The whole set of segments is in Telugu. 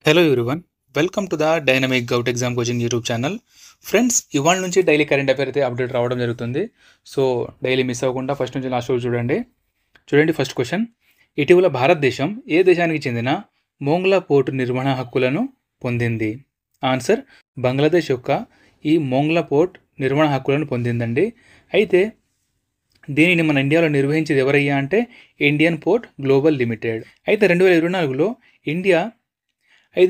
Hello everyone, welcome to the dynamic govt exam coaching YouTube channel. Friends, ఇవాళ నుంచి డైలీ కరెంట్ అఫైర్ అయితే అప్డేట్ రావడం జరుగుతుంది. సో డైలీ మిస్ అవ్వకుండా ఫస్ట్ నుంచి లాస్ట్ వరకు చూడండి. ఫస్ట్ క్వశ్చన్: ఇటీవల భారతదేశం ఏ దేశానికి చెందిన మోంగ్లా పోర్టు నిర్వహణ హక్కులను పొందింది? ఆన్సర్: బంగ్లాదేశ్ యొక్క ఈ మోంగ్లా పోర్ట్ నిర్వహణ హక్కులను పొందిందండి. అయితే దీనిని మన ఇండియాలో నిర్వహించేది ఎవరయ్యా అంటే ఇండియన్ పోర్ట్ గ్లోబల్ లిమిటెడ్. అయితే 2024లో ఇండియా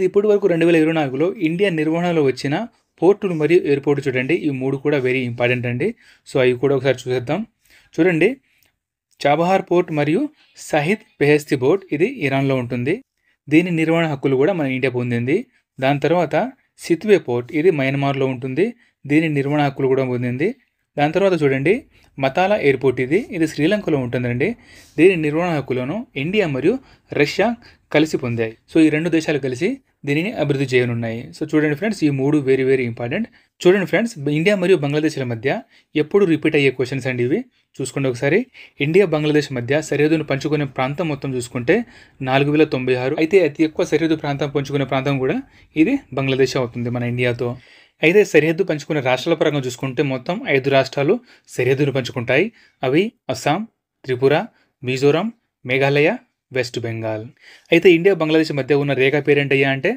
ఇప్పటి వరకు 2024లో ఇండియా నిర్వహణలో వచ్చిన పోర్టులు మరియు ఎయిర్పోర్ట్ చూడండి. ఈ మూడు కూడా వెరీ ఇంపార్టెంట్ అండి. సో అవి కూడా ఒకసారి చూసేద్దాం. చూడండి, చాబహార్ పోర్ట్ మరియు షహీద్ బెహెస్తి పోర్ట్ ఇది ఇరాన్లో ఉంటుంది. దీని నిర్వహణ హక్కులు కూడా మన ఇండియా పొందింది. దాని తర్వాత సిత్వే పోర్ట్ ఇది మయన్మార్లో ఉంటుంది. దీని నిర్వహణ హక్కులు కూడా పొందింది. దాని తర్వాత చూడండి, మతాలా ఎయిర్పోర్ట్ ఇది శ్రీలంకలో ఉంటుందండి. దీని నిర్వహణ హక్కులను ఇండియా మరియు రష్యా కలిసి పొందాయి. సో ఈ రెండు దేశాలు కలిసి దీనిని అభివృద్ధి చేయనున్నాయి. సో చూడండి ఫ్రెండ్స్, ఈ మూడు వెరీ వెరీ ఇంపార్టెంట్. చూడండి ఫ్రెండ్స్, ఇండియా మరియు బంగ్లాదేశ్ల మధ్య ఎప్పుడు రిపీట్ అయ్యే క్వశ్చన్స్ అండి ఇవి. చూసుకోండి ఒకసారి. ఇండియా బంగ్లాదేశ్ మధ్య సరిహద్దును పంచుకునే ప్రాంతం మొత్తం చూసుకుంటే 4096. అయితే అతి ఎక్కువ సరిహద్దు ప్రాంతం పంచుకునే ప్రాంతం కూడా ఇది బంగ్లాదేశ్ అవుతుంది మన ఇండియాతో. అయితే సరిహద్దు పంచుకునే రాష్ట్రాల పరంగా చూసుకుంటే మొత్తం 5 రాష్ట్రాలు సరిహద్దును పంచుకుంటాయి. అవి అస్సాం, త్రిపుర, మిజోరాం, మేఘాలయ, వెస్ట్ బెంగాల్. అయితే ఇండియా బంగ్లాదేశ్ మధ్య ఉన్న రేఖ పేరేంటయ్యా అంటే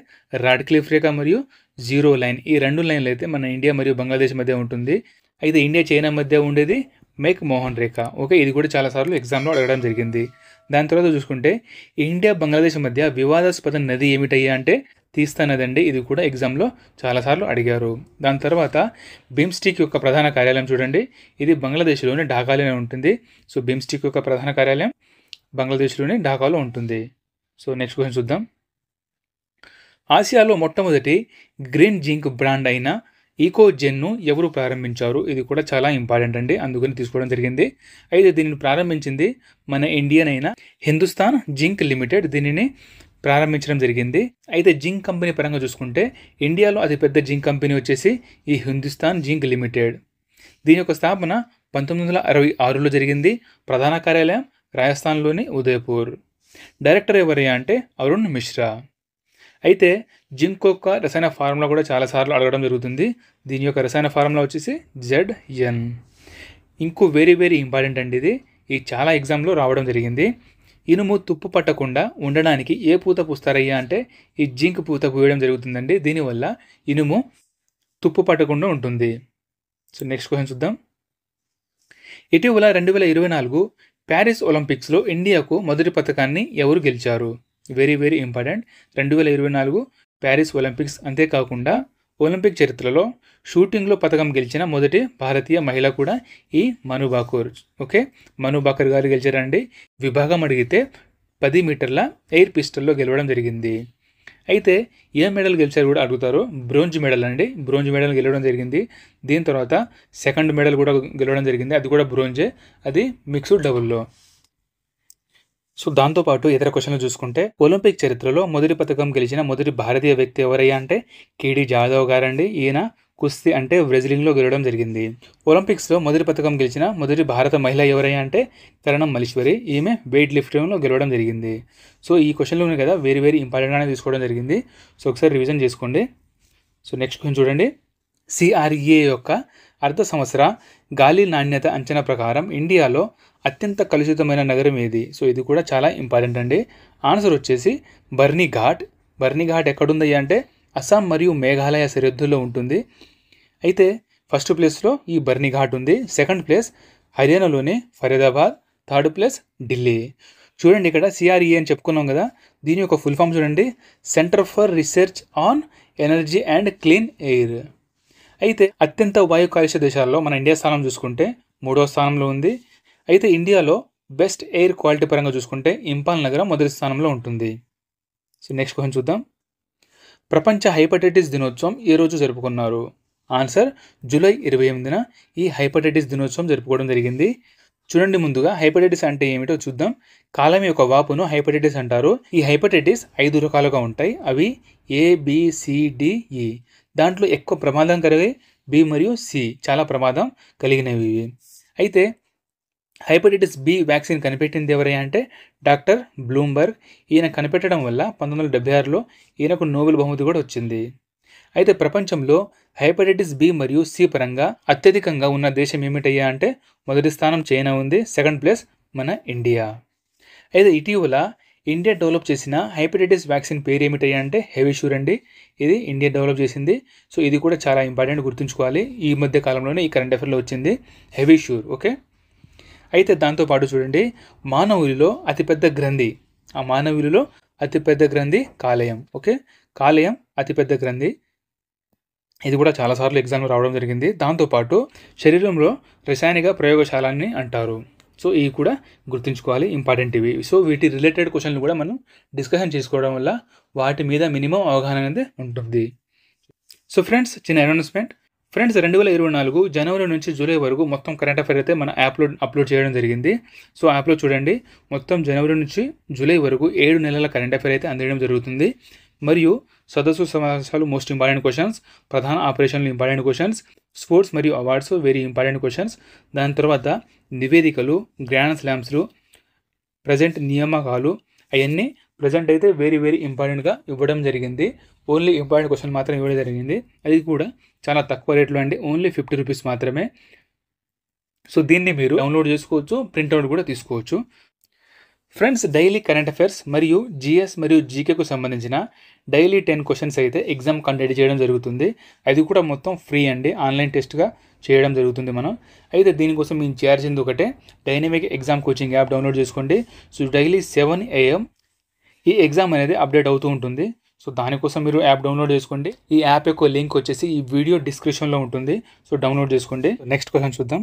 రాడ్క్లిఫ్ రేఖ మరియు జీరో లైన్. ఈ రెండు లైన్లు అయితే మన ఇండియా మరియు బంగ్లాదేశ్ మధ్య ఉంటుంది. అయితే ఇండియా చైనా మధ్య ఉండేది మెక్ మోహన్ రేఖ. ఓకే, ఇది కూడా చాలాసార్లు ఎగ్జామ్లో అడగడం జరిగింది. దాని తర్వాత చూసుకుంటే ఇండియా బంగ్లాదేశ్ మధ్య వివాదాస్పద నది ఏమిటయ్యా అంటే తీస్తా నది అండి. ఇది కూడా ఎగ్జామ్లో చాలాసార్లు అడిగారు. దాని తర్వాత బిమ్స్టిక్ యొక్క ప్రధాన కార్యాలయం చూడండి. ఇది బంగ్లాదేశ్లోని ఢాకాలోనే ఉంటుంది. సో బిమ్స్టిక్ యొక్క ప్రధాన కార్యాలయం బంగ్లాదేశ్లోని ఢాకాలో ఉంటుంది. సో నెక్స్ట్ క్వశ్చన్ చూద్దాం. ఆసియాలో మొట్టమొదటి గ్రీన్ జింక్ బ్రాండ్ అయిన ఈకోజెన్ను ఎవరు ప్రారంభించారు? ఇది కూడా చాలా ఇంపార్టెంట్ అండి, అందుకని తీసుకోవడం జరిగింది. అయితే దీనిని ప్రారంభించింది మన ఇండియన్ అయిన హిందుస్థాన్ జింక్ లిమిటెడ్ దీనిని ప్రారంభించడం జరిగింది. అయితే జింక్ కంపెనీ పరంగా చూసుకుంటే ఇండియాలో అతిపెద్ద జింక్ కంపెనీ వచ్చేసి ఈ హిందుస్థాన్ జింక్ లిమిటెడ్. దీని యొక్క స్థాపన 1966లో జరిగింది. ప్రధాన కార్యాలయం రాజస్థాన్లోని ఉదయపూర్. డైరెక్టర్ ఎవరయ్యా అంటే అరుణ్ మిశ్రా. అయితే జింక్ యొక్క రసాయన ఫార్ములా కూడా చాలాసార్లు అడగడం జరుగుతుంది. దీని యొక్క రసాయన ఫార్ములా వచ్చేసి ZN. ఇంకో వెరీ వెరీ ఇంపార్టెంట్ అండి ఇది చాలా ఎగ్జామ్లో రావడం జరిగింది. ఇనుము తుప్పు పట్టకుండా ఉండడానికి ఏ పూత పూస్తారయ్యా అంటే ఈ జింక్ పూత పూయడం జరుగుతుందండి. దీనివల్ల ఇనుము తుప్పు పట్టకుండా ఉంటుంది. సో నెక్స్ట్ క్వశ్చన్ చూద్దాం. ఇటీవల 2024 ప్యారిస్ ఒలింపిక్స్లో ఇండియాకు మొదటి పథకాన్ని ఎవరు గెలిచారు? Very very important. 2024 Paris Olympics. అంతేకాకుండా ఒలింపిక్ చరిత్రలో షూటింగ్లో పథకం గెలిచిన మొదటి భారతీయ మహిళ కూడా ఈ మను బాకర్. ఓకే, మను బాకర్ గారు గెలిచారండి. విభాగం అడిగితే 10 మీటర్ల ఎయిర్ పిస్టల్లో గెలవడం జరిగింది. అయితే ఏ మెడల్ గెలిచారు కూడా అడుగుతారు. బ్రోంజ్ మెడల్ అండి. బ్రోంజ్ మెడల్ గెలవడం జరిగింది. దీని తర్వాత సెకండ్ మెడల్ కూడా గెలవడం జరిగింది. అది కూడా బ్రోంజే, అది మిక్స్డ్ డబుల్లో. సో దాంతోపాటు ఇతర క్వశ్చన్లు చూసుకుంటే ఒలింపిక్ చరిత్రలో మొదటి పథకం గెలిచిన మొదటి భారతీయ వ్యక్తి ఎవరయ్యా అంటే KD జాదవ్ గారండి. ఈయన కుస్తీ అంటే రెజ్లింగ్లో గెలవడం జరిగింది. ఒలింపిక్స్లో మొదటి పథకం గెలిచిన మొదటి భారత మహిళ ఎవరయ్యా అంటే కరణం మల్లేశ్వరి. ఈమె వెయిట్ లిఫ్టింగ్లో గెలవడం జరిగింది. సో ఈ క్వశ్చన్లు ఉన్నాయి కదా, వెరీ వెరీ ఇంపార్టెంట్గానే తీసుకోవడం జరిగింది. సో ఒకసారి రివిజన్ చేసుకోండి. సో నెక్స్ట్ క్వశ్చన్ చూడండి. CREA యొక్క అర్ధ సంవత్సర గాలి నాణ్యత అంచనా ప్రకారం ఇండియాలో అత్యంత కలుషితమైన నగరం ఏది? సో ఇది కూడా చాలా ఇంపార్టెంట్ అండి. ఆన్సర్ వచ్చేసి బర్నీ ఘాట్. బర్నీ ఘాట్ ఎక్కడుందయ్యా అంటే అస్సాం మరియు మేఘాలయ సరిహద్దుల్లో ఉంటుంది. అయితే ఫస్ట్ ప్లేస్లో ఈ బర్నీ ఘాట్ ఉంది. సెకండ్ ప్లేస్ హర్యానాలోని ఫరీదాబాద్. Third place Delhi. చూడండి, ఇక్కడ CREA అని చెప్పుకున్నాం కదా, దీని యొక్క ఫుల్ ఫామ్ చూడండి, centre for research on energy and clean air. అయితే అత్యంత వాయు కాలుష్య దేశాల్లో మన ఇండియా స్థానం చూసుకుంటే 3వ స్థానంలో ఉంది. అయితే ఇండియాలో బెస్ట్ ఎయిర్ క్వాలిటీ పరంగా చూసుకుంటే ఇంపాల్ నగరం మొదటి స్థానంలో ఉంటుంది. సో నెక్స్ట్ క్వశ్చన్ చూద్దాం. ప్రపంచ హెపటైటిస్ దినోత్సవం ఏ రోజు జరుపుకున్నారు? ఆన్సర్ జూలై 28న ఈ హెపటైటిస్ దినోత్సవం జరుపుకోవడం జరిగింది. చూడండి, ముందుగా హెపటైటిస్ అంటే ఏమిటో చూద్దాం. కాలం యొక్క వాపును హెపటైటిస్ అంటారు. ఈ హెపటైటిస్ 5 రకాలుగా ఉంటాయి. అవి ABCDE. దాంట్లో ఎక్కువ ప్రమాదం కలిగే B మరియు C చాలా ప్రమాదం కలిగినవి. అయితే హెపటైటిస్ బి వ్యాక్సిన్ కనిపెట్టింది ఎవరయ్యా అంటే డాక్టర్ బ్లూంబర్గ్. ఈయన కనిపెట్టడం వల్ల 1976లో ఈయనకు నోబెల్ బహుమతి కూడా వచ్చింది. అయితే ప్రపంచంలో హెపటైటిస్ బి మరియు సి పరంగా అత్యధికంగా ఉన్న దేశం ఏమిటయ్యా అంటే మొదటి స్థానం చైనా ఉంది, సెకండ్ ప్లేస్ మన ఇండియా. అయితే ఇటీవల ఇండియా డెవలప్ చేసిన హెపటైటిస్ వ్యాక్సిన్ పేరు ఏమిటయ్యా అంటే హెవిష్యూర్ అండి. ఇది ఇండియా డెవలప్ చేసింది. సో ఇది కూడా చాలా ఇంపార్టెంట్, గుర్తుంచుకోవాలి. ఈ మధ్య కాలంలోనే ఈ కరెంట్ అఫైర్లో వచ్చింది హెవిష్యూర్. ఓకే. అయితే దాంతోపాటు చూడండి, మానవుడిలో అతిపెద్ద గ్రంథి, ఆ మానవుడిలో అతిపెద్ద గ్రంథి కాలేయం. ఓకే, కాలేయం అతిపెద్ద గ్రంథి. ఇది కూడా చాలాసార్లు ఎగ్జామ్లో రావడం జరిగింది. దాంతోపాటు శరీరంలో రసాయనిక ప్రయోగశాలని అంటారు. సో ఇవి కూడా గుర్తుంచుకోవాలి, ఇంపార్టెంట్ ఇవి. సో వీటి రిలేటెడ్ క్వశ్చన్లు కూడా మనం డిస్కషన్ చేసుకోవడం వల్ల వాటి మీద మినిమం అవగాహన అనేది ఉంటుంది. సో ఫ్రెండ్స్, చిన్న అనౌన్స్మెంట్. ఫ్రెండ్స్, 2024 జనవరి నుంచి జూలై వరకు మొత్తం కరెంట్ అఫైర్ అయితే మన యాప్లో అప్లోడ్ చేయడం జరిగింది. సో యాప్లో చూడండి, మొత్తం జనవరి నుంచి జూలై వరకు 7 నెలల కరెంట్ అఫైర్ అయితే అందడం జరుగుతుంది. మరియు సదస్సు సమావేశాలు మోస్ట్ ఇంపార్టెంట్ క్వశ్చన్స్, ప్రధాన ఆపరేషన్లు ఇంపార్టెంట్ క్వశ్చన్స్, స్పోర్ట్స్ మరియు అవార్డ్స్ వెరీ ఇంపార్టెంట్ క్వశ్చన్స్, దాని తర్వాత నివేదికలు, గ్రాండ్ స్లామ్స్లు, ప్రజెంట్ నియామకాలు, అవన్నీ ప్రజెంట్ అయితే వెరీ వెరీ ఇంపార్టెంట్గా ఇవ్వడం జరిగింది. ఓన్లీ ఇంపార్టెంట్ క్వశ్చన్ మాత్రం ఇవ్వడం జరిగింది. అది కూడా చాలా తక్కువ రేట్లో అండి, ఓన్లీ 50 రూపీస్ మాత్రమే. సో దీన్ని మీరు డౌన్లోడ్ చేసుకోవచ్చు, ప్రింట్అవుట్ కూడా తీసుకోవచ్చు. ఫ్రెండ్స్, డైలీ కరెంట్ అఫైర్స్ మరియు జిఎస్ మరియు జీకేకు సంబంధించిన డైలీ 10 క్వశ్చన్స్ అయితే ఎగ్జామ్ కండక్ట్ చేయడం జరుగుతుంది. అది కూడా మొత్తం ఫ్రీ అండి, ఆన్లైన్ టెస్ట్గా చేయడం జరుగుతుంది మనం. అయితే దీనికోసం మేము చేయాల్సింది ఒకటే, dynamic exam coaching app download చేసుకోండి. సో డైలీ 7 AM ఈ ఎగ్జామ్ అనేది అప్డేట్ అవుతూ ఉంటుంది. సో దానికోసం మీరు యాప్ డౌన్లోడ్ చేసుకోండి. ఈ యాప్ యొక్క లింక్ వచ్చేసి ఈ వీడియో డిస్క్రిప్షన్లో ఉంటుంది. సో డౌన్లోడ్ చేసుకోండి. నెక్స్ట్ క్వశ్చన్ చూద్దాం.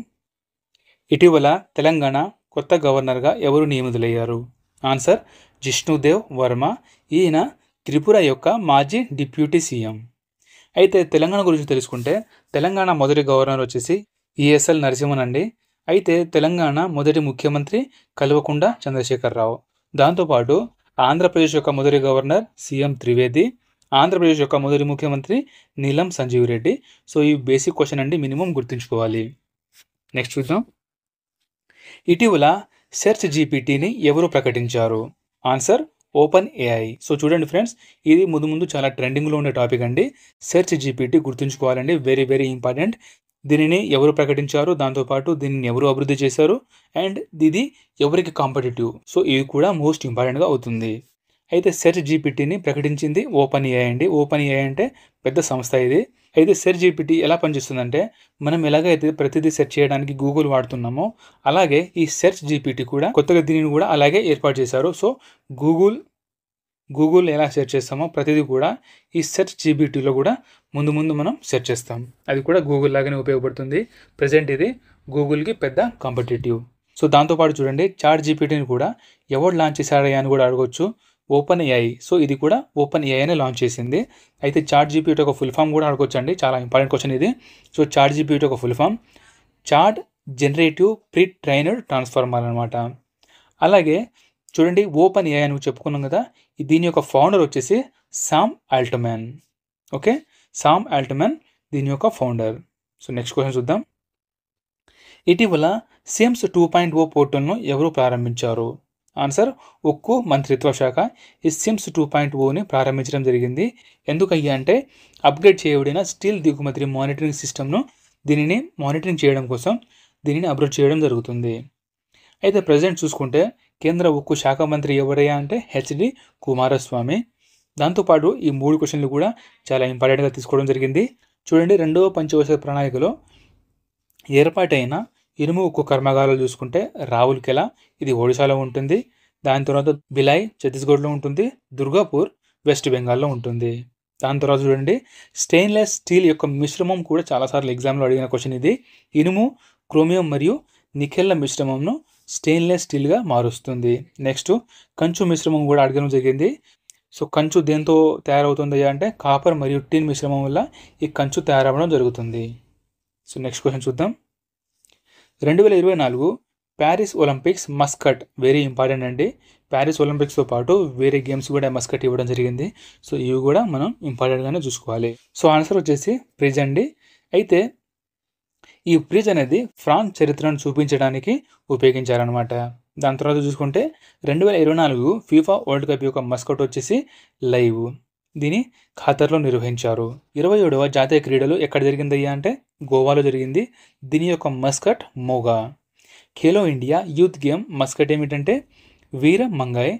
ఇటీవల తెలంగాణ కొత్త గవర్నర్గా ఎవరు నియమితులయ్యారు? ఆన్సర్ జిష్ణుదేవ్ వర్మ. ఈయన త్రిపుర యొక్క మాజీ డిప్యూటీ సీఎం. అయితే తెలంగాణ గురించి తెలుసుకుంటే, తెలంగాణ మొదటి గవర్నర్ వచ్చేసి ఈఎస్ఎల్ నరసింహన్ అండి. అయితే తెలంగాణ మొదటి ముఖ్యమంత్రి కల్వకుంట్ల చంద్రశేఖరరావు. దాంతోపాటు ఆంధ్రప్రదేశ్ యొక్క మొదటి గవర్నర్ సీఎం త్రివేది, ఆంధ్రప్రదేశ్ యొక్క మొదటి ముఖ్యమంత్రి నీలం సంజీవ్ రెడ్డి. సో ఈ బేసిక్ క్వశ్చన్ అండి, మినిమం గుర్తుంచుకోవాలి. నెక్స్ట్ చూద్దాం. ఇటీవల సెర్చ్ జీపీటీని ఎవరు ప్రకటించారు? Answer Open AI. సో చూడండి ఫ్రెండ్స్, ఇది ముందు చాలా ట్రెండింగ్లో ఉండే టాపిక్ అండి. సెర్చ్ జీపీటీ గుర్తుంచుకోవాలండి, వెరీ వెరీ ఇంపార్టెంట్. దీనిని ఎవరు ప్రకటించారు, దాంతోపాటు దీనిని ఎవరు అభివృద్ధి చేశారు, అండ్ ఇది ఎవరికి కాంపిటేటివ్. సో ఇవి కూడా మోస్ట్ ఇంపార్టెంట్గా అవుతుంది. అయితే సెర్చ్ జీపీటీని ప్రకటించింది ఓపెన్ ఏఐ అండి. ఓపెన్ ఏఐ అంటే పెద్ద సంస్థ ఇది. అయితే సెర్చ్ జీపీటీ ఎలా పనిచేస్తుందంటే, మనం ఎలాగైతే ప్రతిదీ సెర్చ్ చేయడానికి గూగుల్ వాడుతున్నామో, అలాగే ఈ సెర్చ్ జీపీటీ కూడా కొత్తగా దీనిని కూడా అలాగే ఏర్పాటు చేశారు. సో గూగుల్ ఎలా సెర్చ్ చేస్తామో ప్రతిదీ కూడా ఈ సెర్చ్ జీపీటీలో కూడా ముందు మనం సెర్చ్ చేస్తాం. అది కూడా గూగుల్ లాగానే ఉపయోగపడుతుంది. ప్రజెంట్ ఇది గూగుల్కి పెద్ద కాంపిటేటివ్. సో దాంతోపాటు చూడండి, చాట్ జీపీటీని కూడా ఎవరు లాంచ్ చేశారయ్యా అని కూడా అడగొచ్చు. Open AI. సో ఇది కూడా ఓపెన్ ఏఐనే లాంచ్ చేసింది. అయితే చాట్ జీపీటీ ఒక ఫుల్ ఫామ్ కూడా అడగొచ్చు అండి, చాలా ఇంపార్టెంట్ క్వశ్చన్ ఇది. సో చాట్ జీపీటీ ఒక full form chat generative pre trained transformer అనమాట. అలాగే చూడండి, ఓపెన్ ఏఐ అని చెప్పుకున్నాం కదా, దీని యొక్క ఫౌండర్ వచ్చేసి Sam Altman. Okay, Sam Altman దీని యొక్క ఫౌండర్. సో నెక్స్ట్ క్వశ్చన్ చూద్దాం. ఇటీవల సిమ్స్ 2.0 పోర్టల్ను ఎవరు ప్రారంభించారు? ఆన్సర్ ఉక్కు మంత్రిత్వ శాఖ ఈ సిమ్స్ 2.0ని ప్రారంభించడం జరిగింది. ఎందుకయ్యా అంటే, అప్గ్రేడ్ చేయబడిన స్టీల్ దిగుమతి మానిటరింగ్ సిస్టమ్ను దీనిని మానిటరింగ్ చేయడం కోసం దీనిని అప్గ్రేడ్ చేయడం జరుగుతుంది. అయితే ప్రజెంట్ చూసుకుంటే కేంద్ర ఉక్కు శాఖ మంత్రి ఎవరయ్యా అంటే హెచ్డి కుమారస్వామి. దాంతోపాటు ఈ 3 క్వశ్చన్లు కూడా చాలా ఇంపార్టెంట్గా తీసుకోవడం జరిగింది. చూడండి, 2వ పంచవర్ష ప్రణాళికలో ఏర్పాటైన ఇనుము ఉక్కు కర్మాగారాలు చూసుకుంటే రావుల్కెలా, ఇది ఒడిశాలో ఉంటుంది. దాని తర్వాత బిలాయ్ ఛత్తీస్గఢ్లో ఉంటుంది. దుర్గాపూర్ వెస్ట్ బెంగాల్లో ఉంటుంది. దాని తర్వాత చూడండి, స్టెయిన్లెస్ స్టీల్ యొక్క మిశ్రమం కూడా చాలాసార్లు ఎగ్జామ్లో అడిగిన క్వశ్చన్ ఇది. ఇనుము, క్రోమియం మరియు నికెల్ల మిశ్రమంను స్టెయిన్లెస్ స్టీల్గా మారుస్తుంది. నెక్స్ట్ కంచు మిశ్రమం కూడా అడగడం జరిగింది. సో కంచు దేంతో తయారవుతుంది అంటే కాపర్ మరియు టిన్ మిశ్రమం వల్ల ఈ కంచు తయారవడం జరుగుతుంది. సో నెక్స్ట్ క్వశ్చన్ చూద్దాం. 2024 Paris Olympics Muscat very important అండి. ప్యారిస్ ఒలింపిక్స్తో పాటు వేరే గేమ్స్ కూడా మస్కట్ ఇవ్వడం జరిగింది. సో ఇవి కూడా మనం ఇంపార్టెంట్గానే చూసుకోవాలి. సో ఆన్సర్ వచ్చేసి ప్రిజ్ అండి. అయితే ఈ ప్రిజ్ అనేది ఫ్రాన్స్ చరిత్రను చూపించడానికి ఉపయోగించారనమాట. దాని తర్వాత చూసుకుంటే 2024 ఫీఫా వరల్డ్ కప్ యొక్క మస్కట్ వచ్చేసి లైవ్. దీన్ని ఖాతర్లో నిర్వహించారు. 27వ జాతీయ క్రీడలు ఎక్కడ జరిగిందయ్యా అంటే గోవాలో జరిగింది. దీని యొక్క mascot Moga. Khelo India youth game mascot ఏమిటంటే వీర మంగాయ్.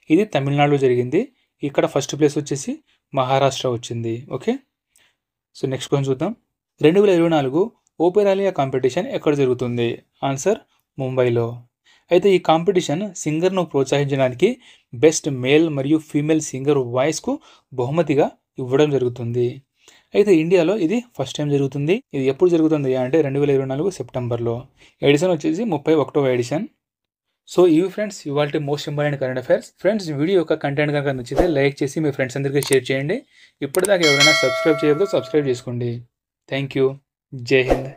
ఇది తమిళనాడులో జరిగింది. ఇక్కడ ఫస్ట్ ప్లేస్ వచ్చేసి మహారాష్ట్ర వచ్చింది. ఓకే, సో నెక్స్ట్ క్వశ్చన్ చూద్దాం. 2024 ఓపెరాలియా కాంపిటీషన్ ఎక్కడ జరుగుతుంది? ఆన్సర్ ముంబైలో. అయితే ఈ కాంపిటీషన్ సింగర్ను ప్రోత్సహించడానికి బెస్ట్ మేల్ మరియు ఫీమేల్ సింగర్ వాయిస్కు బహుమతిగా ఇవ్వడం జరుగుతుంది. అయితే ఇండియాలో ఇది ఫస్ట్ టైం జరుగుతుంది. ఇది ఎప్పుడు జరుగుతుంది అంటే 2024 సెప్టెంబర్లో. ఎడిషన్ వచ్చేసి 31వ ఎడిషన్. సో ఇవి ఫ్రెండ్స్ ఇవాళ most important current affairs. Friends video యొక్క కంటెంట్ కనుక నచ్చితే లైక్ చేసి మీ ఫ్రెండ్స్ అందరికీ షేర్ చేయండి. ఇప్పటిదాకా ఎవరైనా సబ్స్క్రైబ్ చేయకపోతే సబ్స్క్రైబ్ చేసుకోండి. Thank you. జై హింద్.